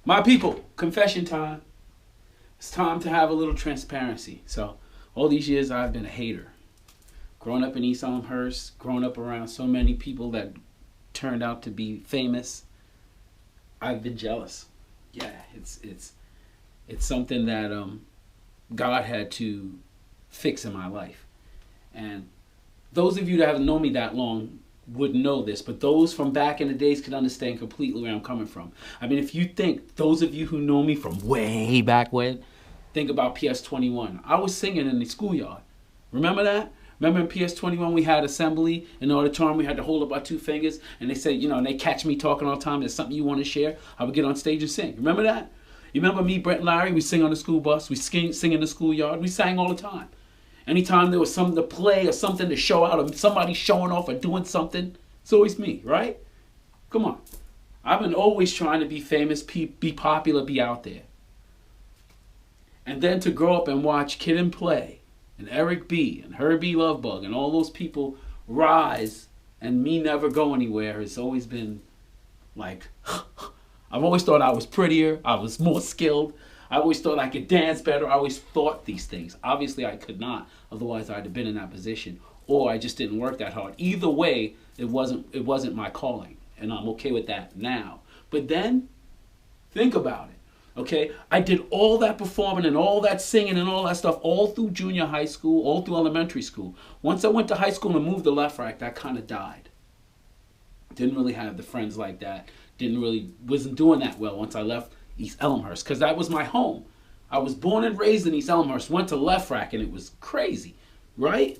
My people, confession time. It's time to have a little transparency. So, all these years I've been a hater. Growing up in East Elmhurst, growing up around so many people that turned out to be famous, I've been jealous. Yeah, it's something that God had to fix in my life. And those of you that haven't known me that long wouldn't know this, but those from back in the days can understand completely where I'm coming from. I mean, if you think, those of you who know me from way back when, think about PS21. I was singing in the schoolyard. Remember that? Remember in PS21 we had assembly in the auditorium, we had to hold up our two fingers, and they say, and they catch me talking all the time, there's something you want to share, I would get on stage and sing. Remember that? You remember me, Brett and Larry, we sing on the school bus, we sing in the schoolyard, we sang all the time. Anytime there was something to play or something to show out or somebody showing off or doing something, it's always me, right? Come on. I've been always trying to be famous, be popular, be out there. And then to grow up and watch Kid and Play and Eric B. and Herbie Lovebug and all those people rise and me never go anywhere has always been like, I've always thought I was prettier, I was more skilled, I always thought I could dance better, I always thought these things. Obviously I could not, otherwise I'd have been in that position, or I just didn't work that hard. Either way, it wasn't my calling, and I'm okay with that now. But then, think about it, okay? I did all that performing and all that singing and all that stuff all through junior high school, all through elementary school. Once I went to high school and moved to Left Rack, that kind of died. Didn't really have the friends like that. Wasn't doing that well once I left East Elmhurst, because that was my home. I was born and raised in East Elmhurst, went to Left Rack, and it was crazy, right?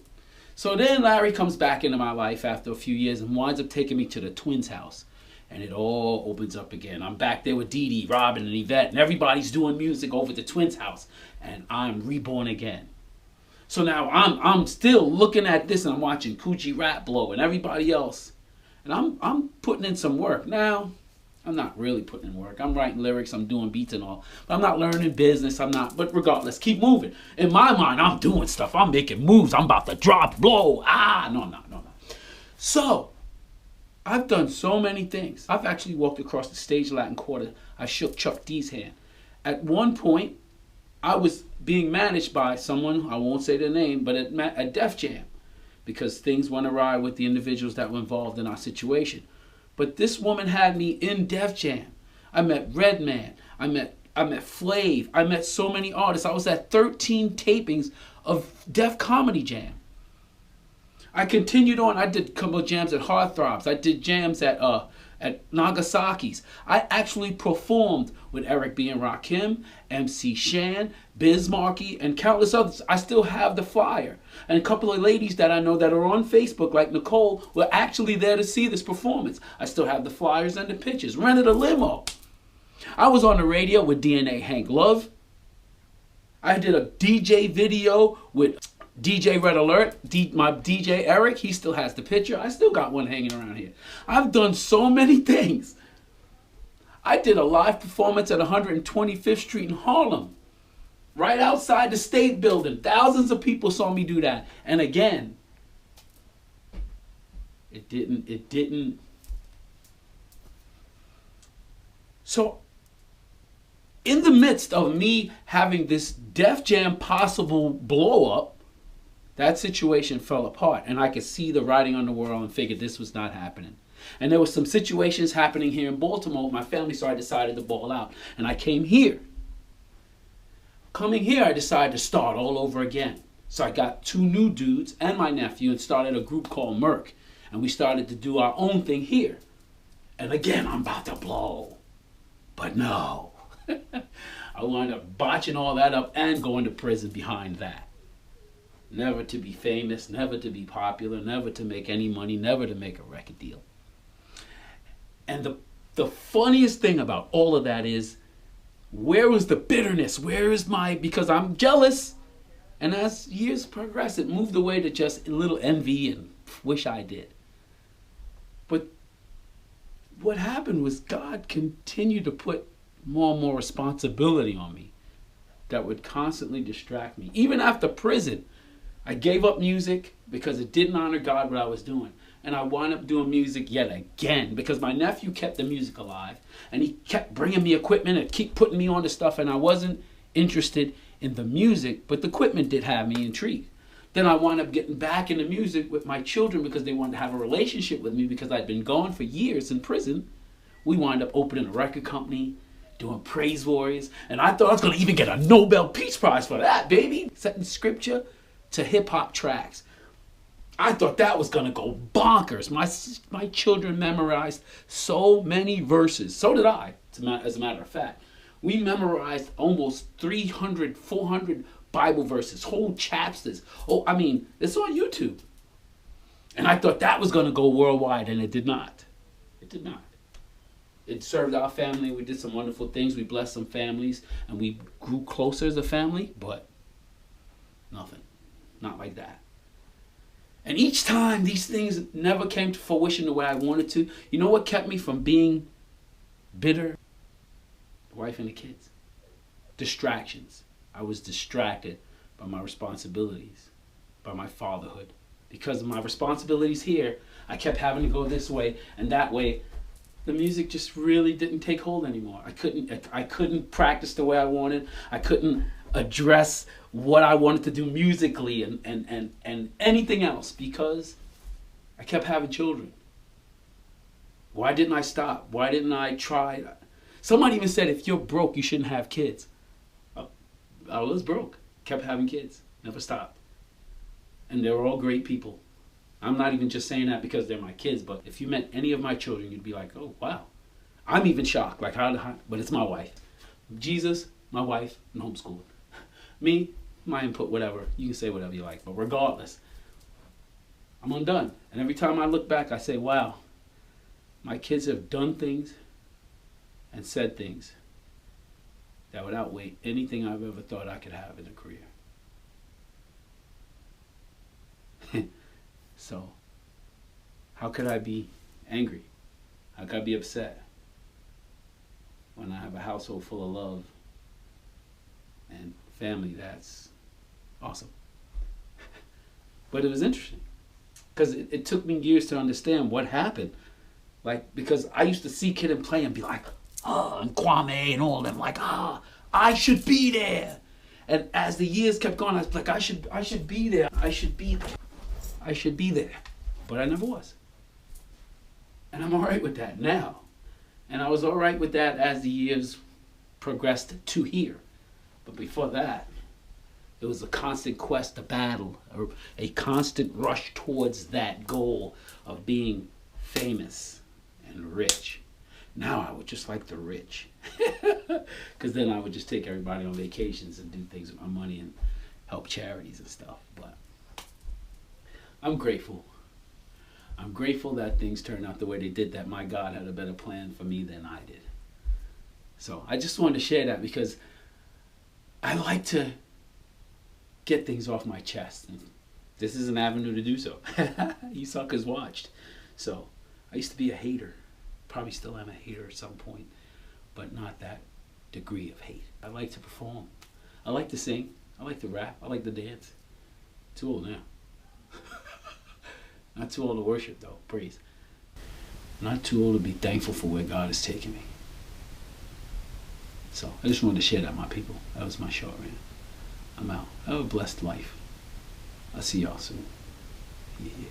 So then Larry comes back into my life after a few years and winds up taking me to the twins' house. And it all opens up again. I'm back there with Dee Dee, Robin, and Yvette, and everybody's doing music over at the twins' house. And I'm reborn again. So now I'm still looking at this, and I'm watching Coochie Rat Blow and everybody else. And I'm putting in some work. Now, I'm not really putting in work. I'm writing lyrics, I'm doing beats and all. But I'm not learning business, but regardless, keep moving. In my mind, I'm doing stuff. I'm making moves. I'm about to drop, blow. No, I'm not. So, I've done so many things. I've actually walked across the stage Latin Quarter. I shook Chuck D's hand. At one point, I was being managed by someone, I won't say their name, but at Def Jam, because things went awry with the individuals that were involved in our situation. But this woman had me in Def Jam. I met Redman. I met Flav. I met so many artists. I was at 13 tapings of Def Comedy Jam. I continued on. I did a couple of jams at Heartthrobs. I did jams at Nagasaki's. I actually performed with Eric B. and Rakim, MC Shan, Biz Markie, and countless others. I still have the flyer. And a couple of ladies that I know that are on Facebook, like Nicole, were actually there to see this performance. I still have the flyers and the pictures. Rented a limo. I was on the radio with DNA Hank Love. I did a DJ video with DJ Red Alert, my DJ Eric. He still has the picture. I still got one hanging around here. I've done so many things. I did a live performance at 125th Street in Harlem, right outside the State Building. Thousands of people saw me do that. And again, it didn't. So, in the midst of me having this Def Jam possible blow up, that situation fell apart, and I could see the writing on the wall and figured this was not happening. And there were some situations happening here in Baltimore with my family, so I decided to ball out. And I came here. Coming here, I decided to start all over again. So I got two new dudes and my nephew and started a group called Merc. And we started to do our own thing here. And again, I'm about to blow. But no. I wound up botching all that up and going to prison behind that. Never to be famous, never to be popular, never to make any money, never to make a record deal. And the funniest thing about all of that is, where was the bitterness? Because I'm jealous. And as years progressed, it moved away to just a little envy and wish I did. But what happened was God continued to put more and more responsibility on me that would constantly distract me. Even after prison, I gave up music because it didn't honor God what I was doing. And I wound up doing music yet again because my nephew kept the music alive, and he kept bringing me equipment and keep putting me on the stuff, and I wasn't interested in the music, but the equipment did have me intrigued. Then I wound up getting back into music with my children because they wanted to have a relationship with me because I'd been gone for years in prison. We wound up opening a record company, doing praise warriors, and I thought I was going to even get a Nobel Peace Prize for that, baby. Setting scripture to hip-hop tracks. I thought that was going to go bonkers. My children memorized so many verses. So did I, as a matter of fact. We memorized almost 300, 400 Bible verses, whole chapters. Oh, I mean, it's on YouTube. And I thought that was going to go worldwide, and it did not. It did not. It served our family. We did some wonderful things. We blessed some families, and we grew closer as a family, but nothing. Not like that. And each time, these things never came to fruition the way I wanted to. You know what kept me from being bitter? The wife and the kids. Distractions. I was distracted by my responsibilities, by my fatherhood. Because of my responsibilities here, I kept having to go this way and that way. The music just really didn't take hold anymore. I couldn't practice the way I wanted. I couldn't address what I wanted to do musically and anything else because I kept having children. Why didn't I stop? Why didn't I try? Somebody even said, if you're broke, you shouldn't have kids. I was broke. Kept having kids. Never stopped. And they were all great people. I'm not even just saying that because they're my kids, but if you met any of my children, you'd be like, oh, wow. I'm even shocked. Like, but it's my wife. Jesus, my wife, and homeschooling. Me, my input, whatever. You can say whatever you like. But regardless, I'm undone. And every time I look back, I say, wow, my kids have done things and said things that would outweigh anything I've ever thought I could have in a career. So, how could I be angry? How could I be upset when I have a household full of love and family that's awesome? But it was interesting because it took me years to understand what happened. Like, because I used to see Kid and Play and be like, oh, and Kwame and all of them, like, I should be there. And as the years kept going, I was like, I should be there. I should be there. But I never was. And I'm all right with that now. And I was all right with that as the years progressed to here. But before that, it was a constant quest, a battle, a constant rush towards that goal of being famous and rich. Now I would just like the rich. Because then I would just take everybody on vacations and do things with my money and help charities and stuff. But I'm grateful. I'm grateful that things turned out the way they did, that my God had a better plan for me than I did. So I just wanted to share that because I like to get things off my chest. And this is an avenue to do so. You suckers watched. So I used to be a hater. Probably still am a hater at some point, but not that degree of hate. I like to perform. I like to sing. I like to rap. I like to dance. Too old now. Not too old to worship though, praise. Not too old to be thankful for where God has taken me. So I just wanted to share that, my people. That was my short rant. I'm out. Have a blessed life. I'll see y'all soon. Yeah.